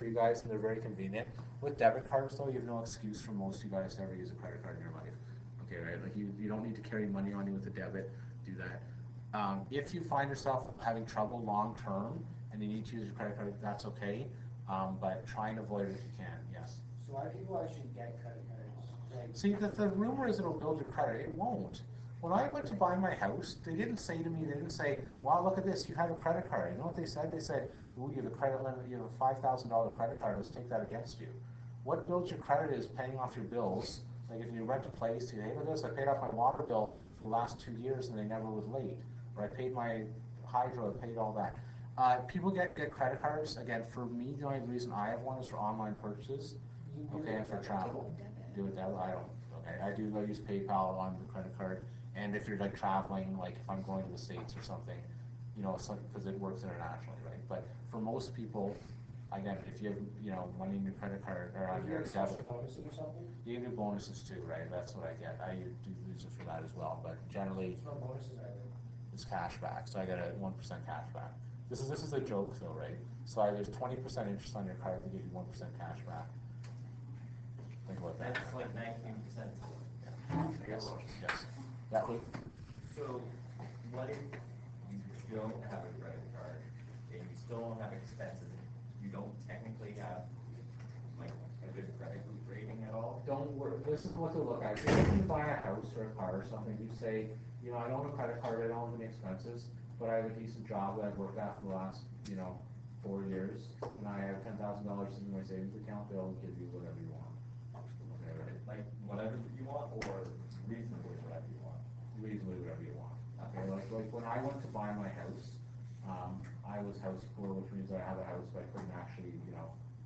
for you guys, and they're very convenient. With debit cards, though, you have no excuse for most of you guys to ever use a credit card in your life. Okay, right? Like you don't need to carry money on you with a debit. Do that. If you find yourself having trouble long term and you need to use your credit card, that's okay. But try and avoid it if you can. Yes. So why do people actually get credit cards? Like, See, the rumor is it'll build your credit. It won't. When I went to buy my house, they didn't say to me, they didn't say, wow, look at this, you have a credit card. You know what they said? They said, ooh, you have a credit limit, you have a $5,000 credit card, let's take that against you. What builds your credit is paying off your bills. Like if you rent a place, you say, hey, look at this, I paid off my water bill for the last 2 years and they never was late. Or I paid my hydro, I paid all that. People get credit cards. Again, for me, the only reason I have one is for online purchases, okay, and for travel. Do it that way. I don't. Okay, I use PayPal on the credit card, and if you're like traveling, like if I'm going to the States or something, you know, because it works internationally, right? But for most people, again, if you have money in your credit card or on your debit, bonuses or something? you can do bonuses too, right? That's what I get. I do use it for that as well, but generally There's no bonuses either. it's cash back. So I get a 1% cash back. This is a joke though, right? So there's 20% interest on your card to give you 1% cash back. Think about that. That's like 19%. Yes. Yes. That would. So, what if you don't have a credit card and you still don't have expenses? You don't technically have like a good credit rating at all? Don't worry. This is what to look at. If you buy a house or a car or something, you say, I don't have a credit card, I don't have any expenses, but I have a decent job that I've worked at for the last, 4 years, and I have $10,000 in my savings account. They'll give you whatever you want. Okay, right? Like whatever you want, or reasonably whatever you want? Reasonably whatever you want. Okay, like when I went to buy my house, I was house poor, which means I have a house, but I couldn't actually,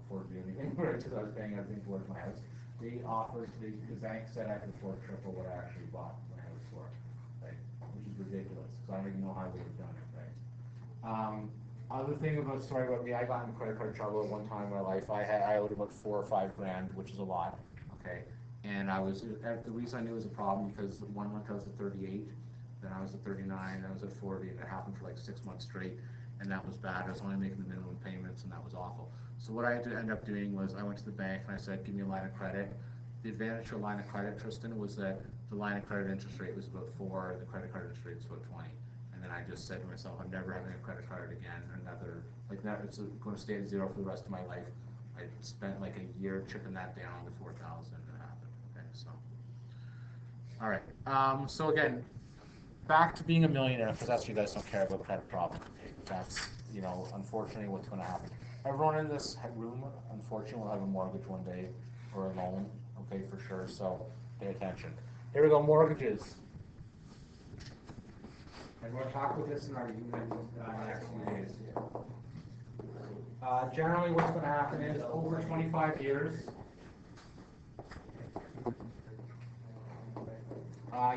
afford to do anything right because I was paying everything towards my house. They offered, the bank said I could afford triple what I actually bought my house for, right? Which is ridiculous because I don't even know how they would have done it, right? Other thing story about me, I got in credit card trouble at one time in my life. I owed about $4 or $5 grand, which is a lot, okay? And the reason I knew it was a problem because one month I was at 38, then I was at 39, then I was at 40, and it happened for like 6 months straight, and that was bad. I was only making the minimum payments, and that was awful. So what I had to end up doing was I went to the bank and I said, give me a line of credit. The advantage to a line of credit, Tristan, was that the line of credit interest rate was about 4, the credit card interest rate was about 20. And then I just said to myself, I'm never having a credit card again. It's going to stay at 0 for the rest of my life. I spent like a year chipping that down to 4,000 and it happened. Okay, so. All right. So again, back to being a millionaire, because that's what you guys don't care about credit problems. That's, unfortunately what's going to happen. Everyone in this room, unfortunately, will have a mortgage one day or a loan, okay, for sure. So pay attention. Here we go, mortgages. And we'll talk with this in our next few days. Generally, what's going to happen is over 25 years,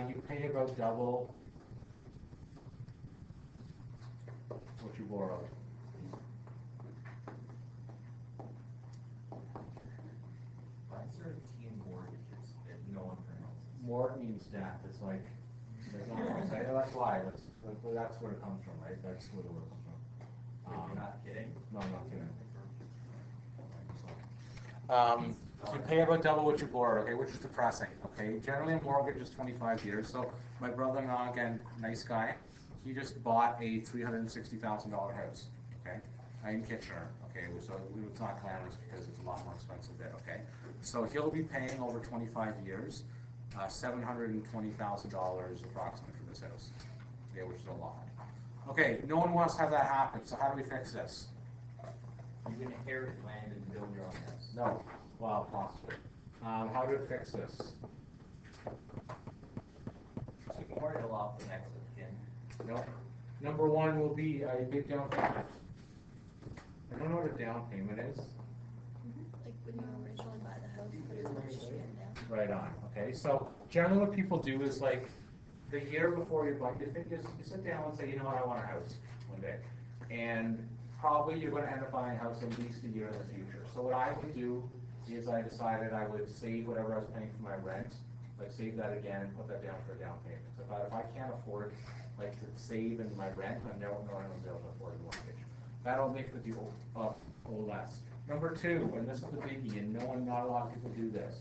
you pay about double what you borrowed. Why is there a T in mortgages that no one pronounces? Mort means death. It's like no one can say, oh, that's why. That's where it comes from, right? That's where the word comes from. You're not kidding? No, I'm not kidding. So you pay about double what you borrow, okay, which is depressing, okay? Generally, a mortgage is 25 years. So my brother-in-law, again, nice guy, he just bought a $360,000 house, okay, in Kitchener, okay? So it's not glamorous because it's a lot more expensive there, okay? So he'll be paying over 25 years, $720,000 approximately for this house, okay, which is a lot. Okay, no one wants to have that happen, so how do we fix this? You inherit land and build your own house. No, well, possibly. How do we fix this? Keep more hill off the next of kin. Nope. Number one will be a big down payment. I don't know what a down payment is. Like when you originally buy the house, put as much as you can down. Right on. Okay. So generally, what people do is like the year before you're buying, you sit down and say, you know what, I want a house one day, and probably you're going to end up buying a house at least a year in the future. So what I would do is I decided I would save whatever I was paying for my rent, like save that again and put that down for a down payment. So if I can't afford like to save in my rent, I'm never going to be able to afford a mortgage. That'll make the deal a less Number two, and this is the biggie, and not a lot of people do this.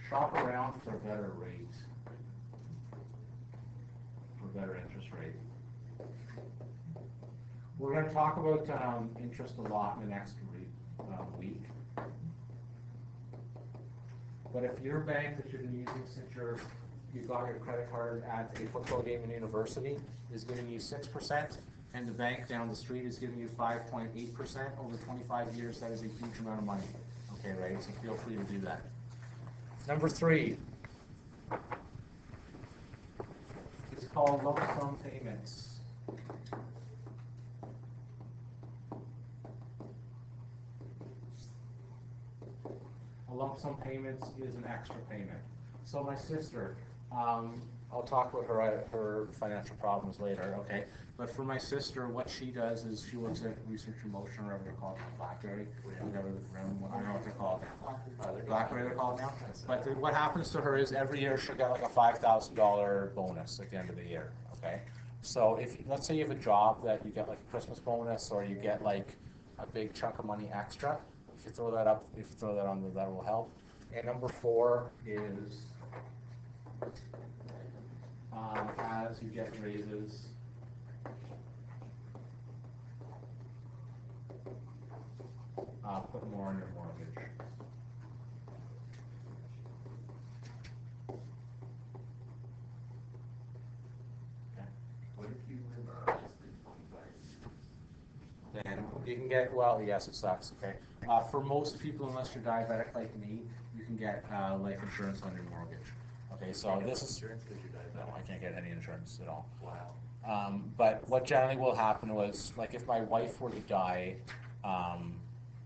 Shop around for a better rate. For a better interest rate. We're gonna talk about, interest a lot in the next week. But if your bank that you've been using since you got your credit card at a football game in university is giving you 6%, and the bank down the street is giving you 5.8% over 25 years, that is a huge amount of money. Okay, right? So feel free to do that. Number three is called lump sum payments. A lump sum payments is an extra payment. So my sister, I'll talk about her financial problems later, okay? But for my sister, what she does is she works at Research in Motion, or whatever they're called now, BlackBerry, whatever, I don't know what they're called. BlackBerry they're called now. But what happens to her is every year she'll get like a $5,000 bonus at the end of the year, okay? So if, let's say you have a job that you get like a Christmas bonus, or you get like a big chunk of money extra, if you throw that on there, that will help. And number four is as you get raises, put more on your mortgage. Okay. What if you live Then you can get, well, yes, it sucks, okay. For most people, unless you're diabetic like me, you can get life insurance on your mortgage. Okay, so this is, insurance because you're diabetic? no, I can't get any insurance at all. Wow. But what generally will happen was, like, if my wife were to die,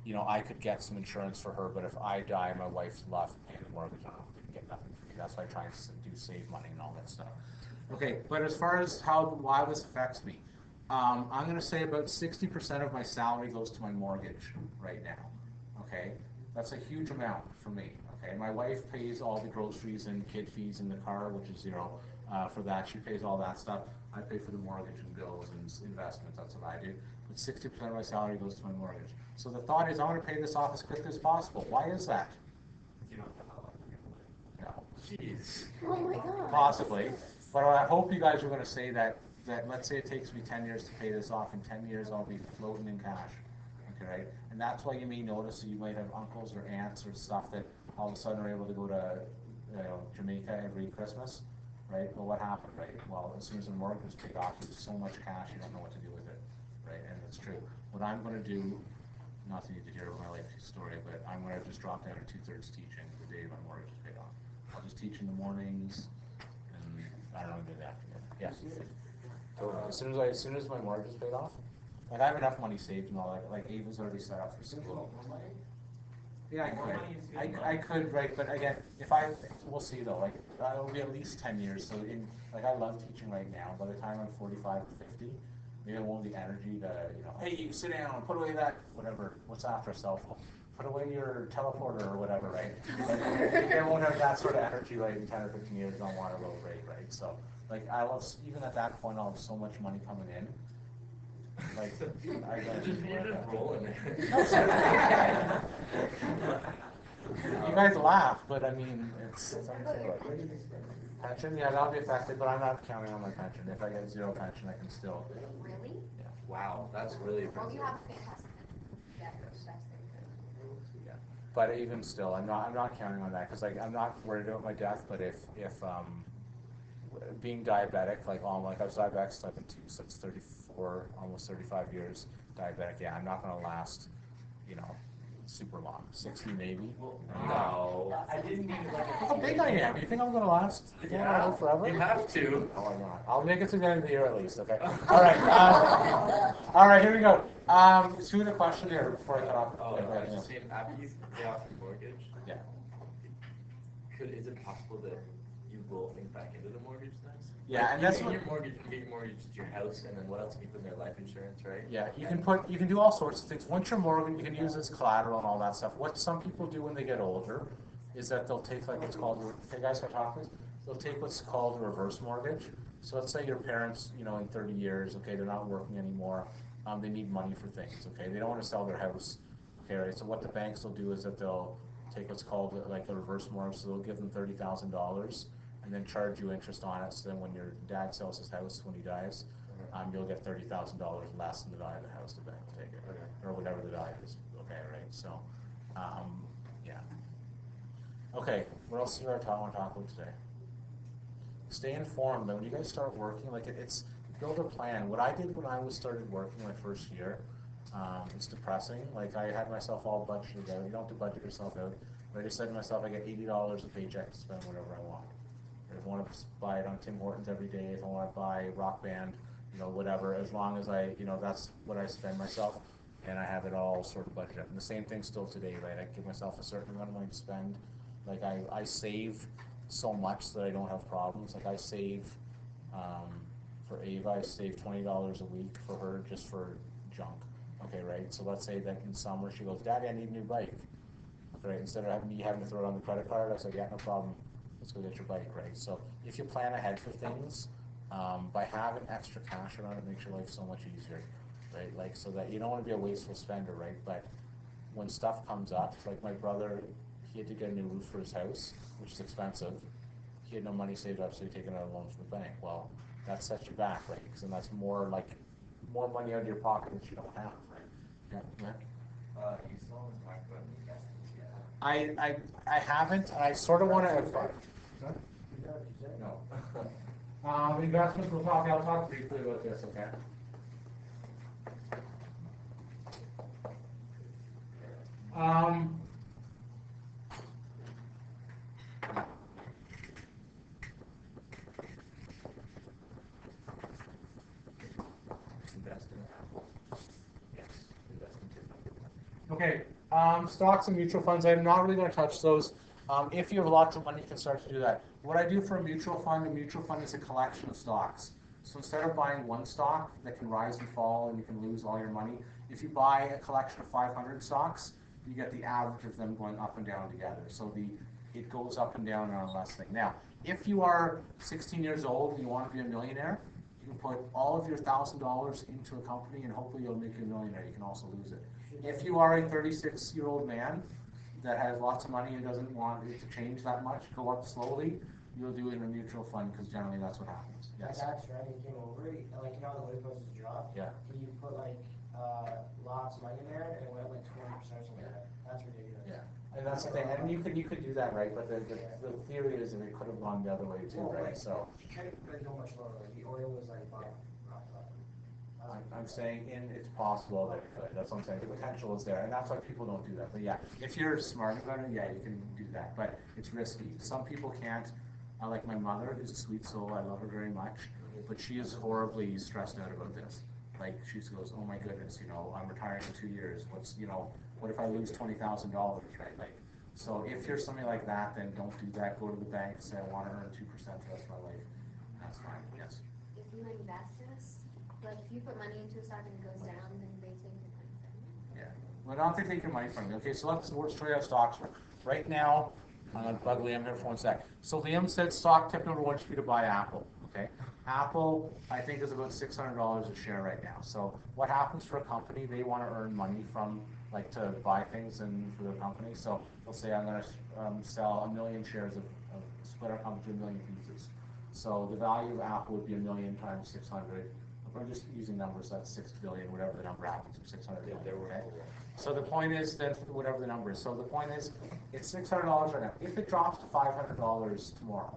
you know, I could get some insurance for her, but if I die, my wife's left paying the mortgage on it, get nothing. That's why I try and do save money and all that stuff. Okay, but as far as why this affects me, I'm going to say about 60% of my salary goes to my mortgage right now. Okay, that's a huge amount for me. Okay, my wife pays all the groceries and kid fees in the car, which is zero. For that, she pays all that stuff. I pay for the mortgage and bills and investments. That's what I do. But 60% of my salary goes to my mortgage. So the thought is, I want to pay this off as quickly as possible. Why is that? You don't know how long you're gonna live. No. Jeez. Oh my god. Possibly. But I hope you guys are going to say that let's say it takes me 10 years to pay this off. In 10 years, I'll be floating in cash. Okay, right? And that's why you may notice that you might have uncles or aunts or stuff that all of a sudden are able to go to Jamaica every Christmas, right? Well, what happened, right? Well, as soon as the mortgage is paid off, there's so much cash you don't know what to do with it, right? And that's true. What I'm going to do, not to need to hear my life story, but I'm going to just drop down to 2/3 teaching the day my mortgage is paid off. I'll just teach in the mornings, and I don't know, do the afternoon. Yes. Totally. As soon as my mortgage is paid off, like I have enough money saved and all that. Like Ava's already set up for school. Yeah, I could, right? But again, we'll see though. Like it'll be at least 10 years. So I love teaching right now. By the time I'm 45 or 50, maybe I won't have the energy to, hey, you sit down, put away that, whatever. What's after a cell phone? Put away your teleporter or whatever, right? Maybe I won't have that sort of energy like in 10 or 15 years. I don't want a low rate, right? So like even at that point, I'll have so much money coming in. Like, I Just roll in there. You guys laugh, but I mean, it's pension. Yeah, that'll be affected, but I'm not counting on my pension. If I get zero pension, I can still. Really? Yeah. Wow, that's really Well, impressive. you have fantastic. Yeah, that's very good. Yeah. But even still, I'm not counting on that because like I'm not worried about my death. But if being diabetic, like I was diabetic since I've been since 34, almost 35 years diabetic. Yeah, I'm not going to last, super long. 60 maybe. No, I didn't mean like. How big I am? You think I'm going to last? You think I'm going to live forever? You have to. No, I'm not. I'll make it to the end of the year at least. Okay. All right. All right. Here we go. Shoot a question here before I cut off. Oh, Yeah, I was just saying, after you pay off your mortgage, yeah. is it possible that you roll things back into the mortgage then? Yeah, Like, and you that's get what. your mortgage. You get your mortgage to your house, and then what else can you put in their life insurance, right? Yeah, you can do all sorts of things. Once you're mortgage, you can use as collateral and all that stuff. What some people do when they get older is that they'll take like what's called, hey guys, can I talk please? They'll take what's called a reverse mortgage. So let's say your parents, in 30 years, okay, they're not working anymore. they need money for things, okay? They don't wanna sell their house, okay, right? So what the banks will do is that they'll take what's called like a reverse mortgage, so they'll give them $30,000 and then charge you interest on it, so then when your dad sells his house, when he dies, you'll get $30,000 less than the value of the house, the bank will take it, or whatever the value is, okay, right? So, yeah. Okay, what else do I want to talk about today? Stay informed. When you guys start working, like it's build a plan. What I did when I started working my first year, it's depressing. Like I had myself all budgeted out. You don't have to budget yourself out. But I just said to myself, I get $80 a paycheck to spend whatever I want. If I want to buy it on Tim Hortons every day, if I want to buy Rock Band, whatever, as long as I, that's what I spend myself, and I have it all sort of budgeted. And the same thing still today, right? I give myself a certain amount of money to spend. Like I save so much that I don't have problems. Like I save, for Ava, I save $20 a week for her just for junk. Okay, right? So let's say that in summer she goes, Daddy, I need a new bike. Right? Instead of me having to throw it on the credit card, I said, yeah, no problem. Let's go get your bike, right? So if you plan ahead for things, by having extra cash around, it makes your life so much easier, right? Like so that you don't want to be a wasteful spender, right? But when stuff comes up, like my brother, he had to get a new roof for his house, which is expensive. He had no money saved up, so he taken out a loan from the bank. Well, that sets you back, right? Because then that's more money out of your pocket that you don't have, right? Yeah. You still haven't talked about investments yet. I haven't. I sort of want to. No. Investments. I'll talk briefly about this. Okay. Okay, stocks and mutual funds, I'm not really going to touch those. If you have lots of money, you can start to do that. What I do for a mutual fund is a collection of stocks. So instead of buying one stock that can rise and fall and you can lose all your money, if you buy a collection of 500 stocks, you get the average of them going up and down together. So it goes up and down on a less thing. Now, if you are 16 years old and you want to be a millionaire, you can put all of your $1,000 into a company and hopefully you'll make you a millionaire. You can also lose it. If you are a 36-year-old man that has lots of money and doesn't want it to change that much, go up slowly, you'll do it in a mutual fund because generally that's what happens. Yes. My dad's friend, he came over, the way prices dropped. Yeah. He put lots of money in there and it went up 20% or something like that. That's ridiculous. Yeah. And that's the thing. And you could do that, right? But the theory is that it could have gone the other way too, right? So You couldn't go much lower. The oil was I'm saying it's possible that it could. That's what I'm saying. The potential is there, and that's why people don't do that. But yeah, if you're smart about it, yeah, you can do that. But it's risky. Some people can't. Like my mother, who's a sweet soul. I love her very much, but she is horribly stressed out about this. Like she goes, "Oh my goodness, I'm retiring in 2 years. What if I lose $20,000, right?" Like, so if you're something like that, then don't do that. Go to the bank, say I want to earn 2% the rest of my life. That's fine. Yes. If you invest this, like if you put money into a stock and it goes down, then they take your money from you. Yeah. Well, not they take your money from you. Okay, so let's show you how stocks work. Right now, I'm going to bug Liam here for 1 sec. So Liam said stock tip number 1 should be to buy Apple. Okay. Apple, I think, is about $600 a share right now. So what happens for a company, they want to earn money from, to buy things and for their company. So they'll say, I'm going to sell 1 million shares of split our company into 1 million pieces. So the value of Apple would be 1 million times 600. I'm just using numbers, that's 6 billion, whatever the number happens to 600 billion, okay? So the point is that whatever the number is. So the point is, it's $600 right now. If it drops to $500 tomorrow,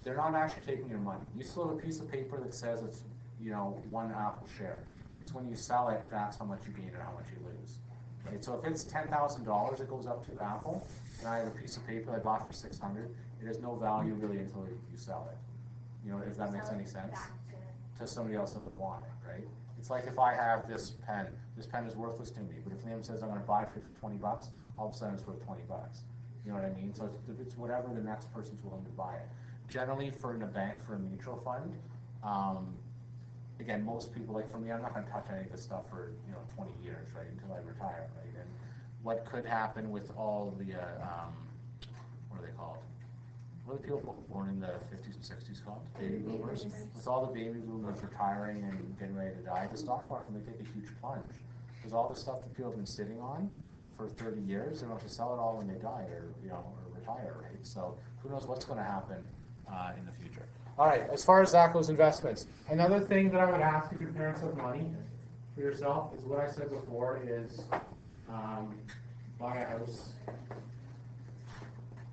they're not actually taking your money. You still have a piece of paper that says it's, 1 Apple share. It's when you sell it, that's how much you gain and how much you lose. Right? So if it's $10,000 it goes up to Apple, and I have a piece of paper I bought for 600, it has no value really until you sell it. If that makes any sense. To somebody else that would want it, right? It's like if I have this pen is worthless to me, but if Liam says I'm going to buy it for $20, all of a sudden it's worth $20. You know what I mean? So it's whatever the next person's willing to buy it. Generally, in a bank, for a mutual fund, again, most people, like for me, I'm not going to touch any of this stuff for 20 years, right, until I retire, right? And what could happen with all the what are they called? what do people born in the 50s and 60s called? Baby boomers. With all the baby boomers retiring and getting ready to die, the stock market may take a huge plunge. Because all the stuff that people have been sitting on for 30 years, they don't have to sell it all when they die or retire, right? So who knows what's going to happen in the future. All right, as far as that goes, investments. Another thing that I would ask if your parents have money for yourself is what I said before is buy a house,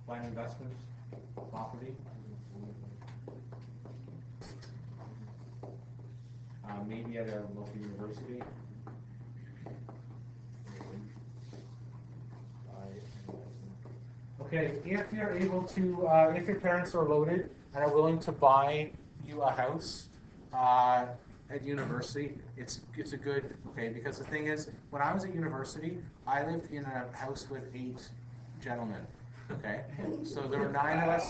buy an investment property. Maybe at a local university. Okay, if you're able to, if your parents are loaded and are willing to buy you a house at university, it's a good, okay, because the thing is, when I was at university, I lived in a house with 8 gentlemen, okay? So there were 9 of us.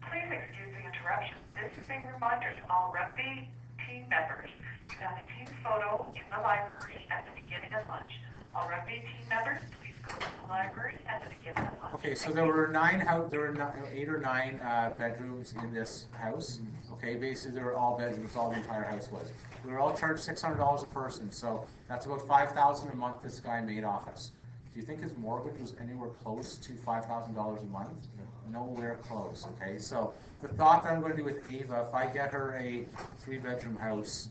Please excuse the interruption. This is a reminder to all rugby team members. You have a team photo in the library at the beginning of lunch. All rugby team members, please go to the library at the beginning of lunch. Okay, so there were 8 or 9 bedrooms in this house. Okay, basically they were all bedrooms, all the entire house was. We were all charged $600 a person, so that's about $5,000 a month this guy made off us. Do you think his mortgage was anywhere close to $5,000 a month? Nowhere close, okay? So the thought that I'm going to do with Ava, if I get her a 3-bedroom house,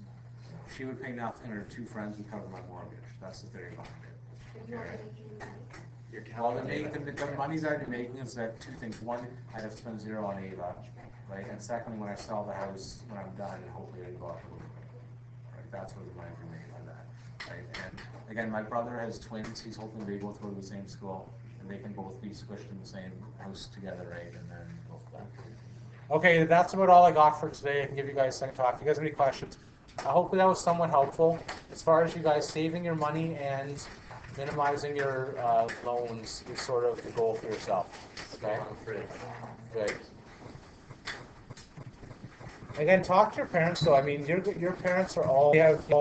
she would pay nothing, and her 2 friends would cover my mortgage. That's the theory behind it. Okay. Well, the money that I'd be making is that 2 things. One, I'd have to spend 0 on Ava, right? And secondly, when I sell the house, when I'm done, and hopefully I go out a little bit, right? That's where the money would be made on that, right? And again, my brother has twins. He's hoping they both go to the same school, and they can both be squished in the same house together, right? And then go for that. Okay, that's about all I got for today. I can give you guys a second talk. If you guys have any questions, hopefully that was somewhat helpful. As far as you guys saving your money and minimizing your loans is sort of the goal for yourself. Okay? Good. Again, talk to your parents though. I mean, your parents are all, they have